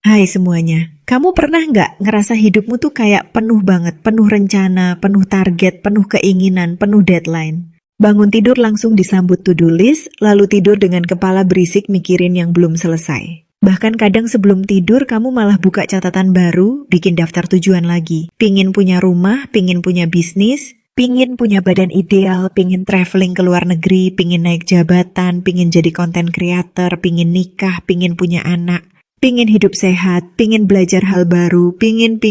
Hai semuanya, kamu pernah nggak ngerasa hidupmu tuh kayak penuh banget, penuh rencana, penuh target, penuh keinginan, penuh deadline? Bangun tidur langsung disambut to-do list, lalu tidur dengan kepala berisik mikirin yang belum selesai. Bahkan kadang sebelum tidur kamu malah buka catatan baru, bikin daftar tujuan lagi. Pingin punya rumah, pingin punya bisnis, pingin punya badan ideal, pingin traveling ke luar negeri, pingin naik jabatan, pingin jadi content creator, pingin nikah, pingin punya anak. Pingin hidup sehat, pingin belajar hal baru, pingin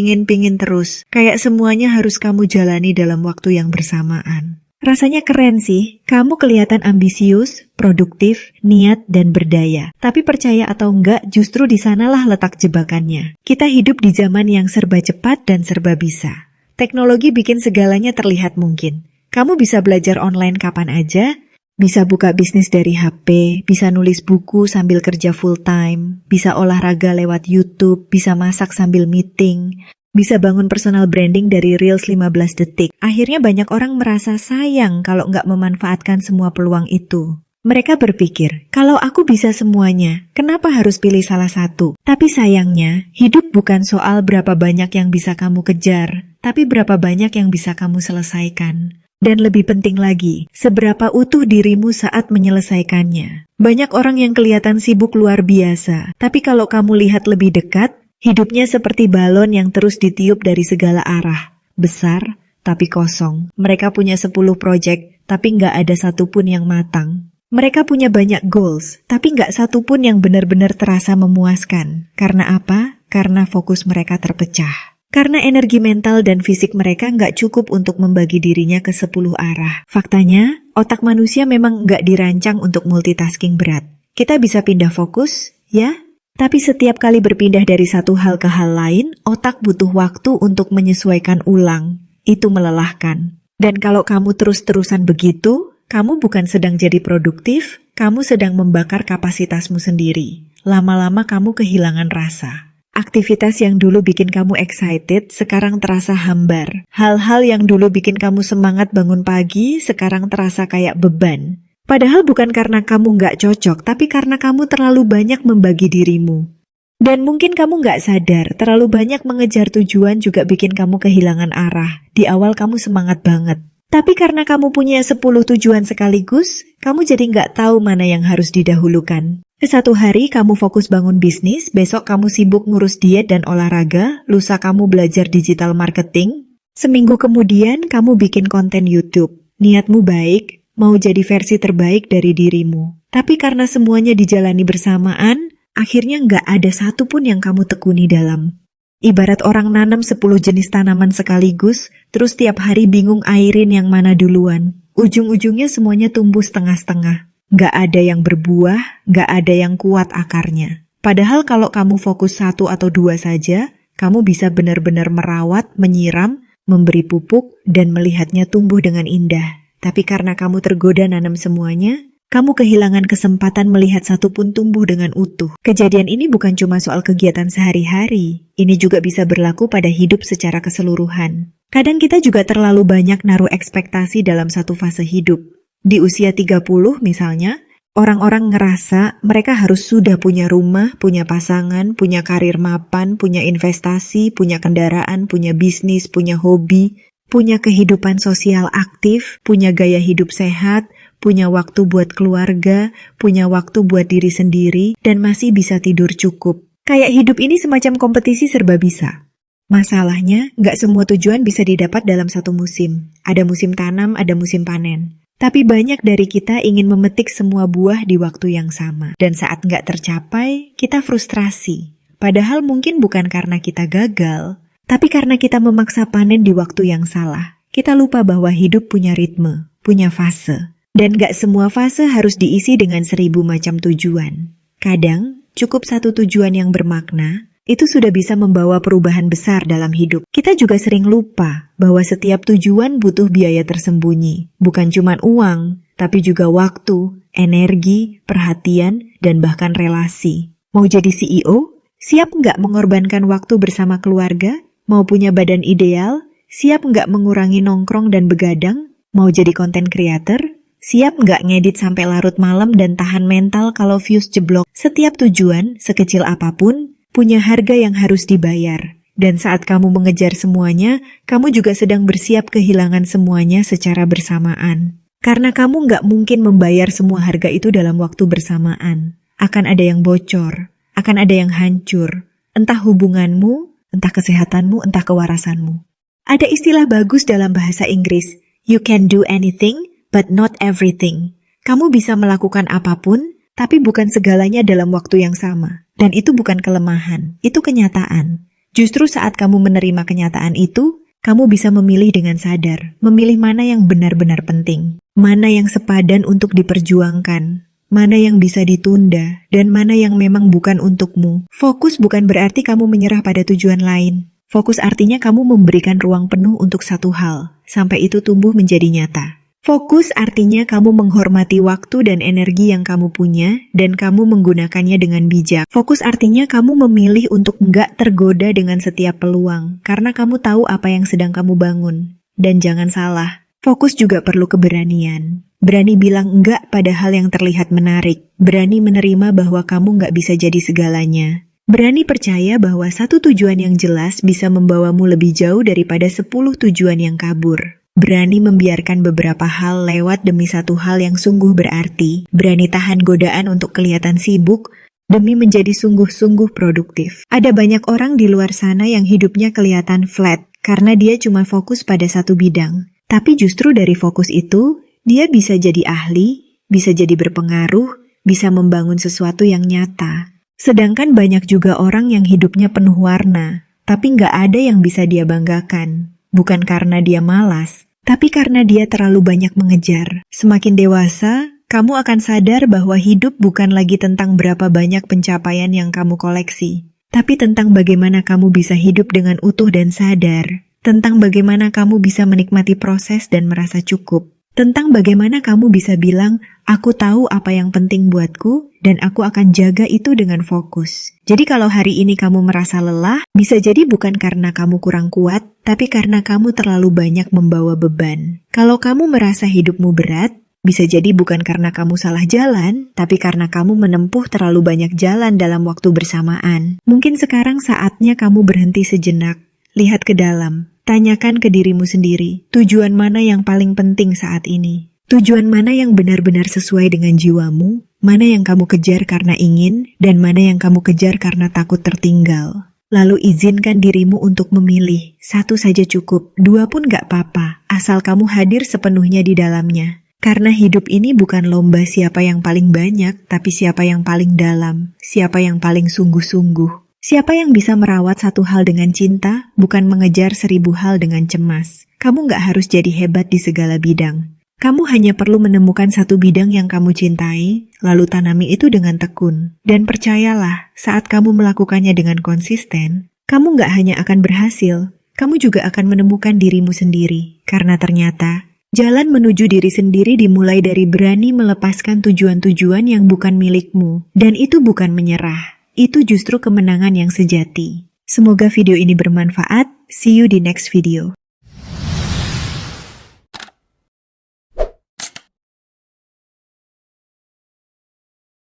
terus. Kayak semuanya harus kamu jalani dalam waktu yang bersamaan. Rasanya keren sih, kamu kelihatan ambisius, produktif, niat, dan berdaya. Tapi percaya atau enggak, justru di sanalah letak jebakannya. Kita hidup di zaman yang serba cepat dan serba bisa. Teknologi bikin segalanya terlihat mungkin. Kamu bisa belajar online kapan aja, bisa buka bisnis dari HP, bisa nulis buku sambil kerja full time, bisa olahraga lewat YouTube, bisa masak sambil meeting, bisa bangun personal branding dari Reels 15 detik. Akhirnya banyak orang merasa sayang kalau nggak memanfaatkan semua peluang itu. Mereka berpikir, kalau aku bisa semuanya, kenapa harus pilih salah satu? Tapi sayangnya, hidup bukan soal berapa banyak yang bisa kamu kejar, tapi berapa banyak yang bisa kamu selesaikan. Dan lebih penting lagi, seberapa utuh dirimu saat menyelesaikannya. Banyak orang yang kelihatan sibuk luar biasa, tapi kalau kamu lihat lebih dekat, hidupnya seperti balon yang terus ditiup dari segala arah. Besar, tapi kosong. Mereka punya 10 proyek, tapi nggak ada satupun yang matang. Mereka punya banyak goals, tapi nggak satupun yang benar-benar terasa memuaskan. Karena apa? Karena fokus mereka terpecah. Karena energi mental dan fisik mereka nggak cukup untuk membagi dirinya ke 10 arah. Faktanya, otak manusia memang nggak dirancang untuk multitasking berat. Kita bisa pindah fokus, ya? Tapi setiap kali berpindah dari satu hal ke hal lain, otak butuh waktu untuk menyesuaikan ulang. Itu melelahkan. Dan kalau kamu terus-terusan begitu, kamu bukan sedang jadi produktif, kamu sedang membakar kapasitasmu sendiri. Lama-lama kamu kehilangan rasa. Aktivitas yang dulu bikin kamu excited, sekarang terasa hambar. Hal-hal yang dulu bikin kamu semangat bangun pagi, sekarang terasa kayak beban. Padahal bukan karena kamu nggak cocok, tapi karena kamu terlalu banyak membagi dirimu. Dan mungkin kamu nggak sadar, terlalu banyak mengejar tujuan juga bikin kamu kehilangan arah. Di awal kamu semangat banget. Tapi karena kamu punya 10 tujuan sekaligus, kamu jadi nggak tahu mana yang harus didahulukan. Satu hari kamu fokus bangun bisnis, besok kamu sibuk ngurus diet dan olahraga, lusa kamu belajar digital marketing, seminggu kemudian kamu bikin konten YouTube. Niatmu baik, mau jadi versi terbaik dari dirimu. Tapi karena semuanya dijalani bersamaan, akhirnya nggak ada satupun yang kamu tekuni dalam. Ibarat orang nanam 10 jenis tanaman sekaligus, terus tiap hari bingung airin yang mana duluan. Ujung-ujungnya semuanya tumbuh setengah-setengah. Nggak ada yang berbuah, nggak ada yang kuat akarnya. Padahal kalau kamu fokus 1 atau 2 saja, kamu bisa benar-benar merawat, menyiram, memberi pupuk, dan melihatnya tumbuh dengan indah. Tapi karena kamu tergoda nanam semuanya, kamu kehilangan kesempatan melihat satu pun tumbuh dengan utuh. Kejadian ini bukan cuma soal kegiatan sehari-hari, ini juga bisa berlaku pada hidup secara keseluruhan. Kadang kita juga terlalu banyak naruh ekspektasi dalam satu fase hidup. Di usia 30 misalnya, orang-orang ngerasa mereka harus sudah punya rumah, punya pasangan, punya karir mapan, punya investasi, punya kendaraan, punya bisnis, punya hobi, punya kehidupan sosial aktif, punya gaya hidup sehat, punya waktu buat keluarga, punya waktu buat diri sendiri, dan masih bisa tidur cukup. Kayak hidup ini semacam kompetisi serba bisa. Masalahnya, nggak semua tujuan bisa didapat dalam satu musim. Ada musim tanam, ada musim panen. Tapi banyak dari kita ingin memetik semua buah di waktu yang sama. Dan saat nggak tercapai, kita frustrasi. Padahal mungkin bukan karena kita gagal, tapi karena kita memaksa panen di waktu yang salah. Kita lupa bahwa hidup punya ritme, punya fase. Dan nggak semua fase harus diisi dengan 1000 macam tujuan. Kadang, cukup satu tujuan yang bermakna, itu sudah bisa membawa perubahan besar dalam hidup. Kita juga sering lupa bahwa setiap tujuan butuh biaya tersembunyi. Bukan cuma uang, tapi juga waktu, energi, perhatian, dan bahkan relasi. Mau jadi CEO? Siap nggak mengorbankan waktu bersama keluarga? Mau punya badan ideal? Siap nggak mengurangi nongkrong dan begadang? Mau jadi content creator? Siap nggak ngedit sampai larut malam dan tahan mental kalau views jeblok? Setiap tujuan, sekecil apapun, punya harga yang harus dibayar. Dan saat kamu mengejar semuanya, kamu juga sedang bersiap kehilangan semuanya secara bersamaan. Karena kamu nggak mungkin membayar semua harga itu dalam waktu bersamaan. Akan ada yang bocor, akan ada yang hancur. Entah hubunganmu, entah kesehatanmu, entah kewarasanmu. Ada istilah bagus dalam bahasa Inggris, you can do anything, but not everything. Kamu bisa melakukan apapun, tapi bukan segalanya dalam waktu yang sama. Dan itu bukan kelemahan, itu kenyataan. Justru saat kamu menerima kenyataan itu, kamu bisa memilih dengan sadar, memilih mana yang benar-benar penting, mana yang sepadan untuk diperjuangkan, mana yang bisa ditunda, dan mana yang memang bukan untukmu. Fokus bukan berarti kamu menyerah pada tujuan lain. Fokus artinya kamu memberikan ruang penuh untuk satu hal, sampai itu tumbuh menjadi nyata. Fokus artinya kamu menghormati waktu dan energi yang kamu punya, dan kamu menggunakannya dengan bijak. Fokus artinya kamu memilih untuk nggak tergoda dengan setiap peluang, karena kamu tahu apa yang sedang kamu bangun. Dan jangan salah, fokus juga perlu keberanian. Berani bilang enggak pada hal yang terlihat menarik. Berani menerima bahwa kamu nggak bisa jadi segalanya. Berani percaya bahwa satu tujuan yang jelas bisa membawamu lebih jauh daripada 10 tujuan yang kabur. Berani membiarkan beberapa hal lewat demi satu hal yang sungguh berarti. Berani tahan godaan untuk kelihatan sibuk demi menjadi sungguh-sungguh produktif. Ada banyak orang di luar sana yang hidupnya kelihatan flat karena dia cuma fokus pada satu bidang. Tapi justru dari fokus itu, dia bisa jadi ahli, bisa jadi berpengaruh, bisa membangun sesuatu yang nyata. Sedangkan banyak juga orang yang hidupnya penuh warna, tapi nggak ada yang bisa dia banggakan. Bukan karena dia malas, tapi karena dia terlalu banyak mengejar. Semakin dewasa, kamu akan sadar bahwa hidup bukan lagi tentang berapa banyak pencapaian yang kamu koleksi, tapi tentang bagaimana kamu bisa hidup dengan utuh dan sadar, tentang bagaimana kamu bisa menikmati proses dan merasa cukup, tentang bagaimana kamu bisa bilang, aku tahu apa yang penting buatku, dan aku akan jaga itu dengan fokus. Jadi kalau hari ini kamu merasa lelah, bisa jadi bukan karena kamu kurang kuat, tapi karena kamu terlalu banyak membawa beban. Kalau kamu merasa hidupmu berat, bisa jadi bukan karena kamu salah jalan, tapi karena kamu menempuh terlalu banyak jalan dalam waktu bersamaan. Mungkin sekarang saatnya kamu berhenti sejenak, lihat ke dalam, tanyakan ke dirimu sendiri, tujuan mana yang paling penting saat ini? Tujuan mana yang benar-benar sesuai dengan jiwamu? Mana yang kamu kejar karena ingin, dan mana yang kamu kejar karena takut tertinggal? Lalu izinkan dirimu untuk memilih, satu saja cukup, dua pun gak apa-apa, asal kamu hadir sepenuhnya di dalamnya. Karena hidup ini bukan lomba siapa yang paling banyak, tapi siapa yang paling dalam, siapa yang paling sungguh-sungguh. Siapa yang bisa merawat satu hal dengan cinta, bukan mengejar 1000 hal dengan cemas. Kamu gak harus jadi hebat di segala bidang. Kamu hanya perlu menemukan satu bidang yang kamu cintai, lalu tanami itu dengan tekun. Dan percayalah, saat kamu melakukannya dengan konsisten, kamu gak hanya akan berhasil, kamu juga akan menemukan dirimu sendiri. Karena ternyata, jalan menuju diri sendiri dimulai dari berani melepaskan tujuan-tujuan yang bukan milikmu. Dan itu bukan menyerah, itu justru kemenangan yang sejati. Semoga video ini bermanfaat, see you di next video.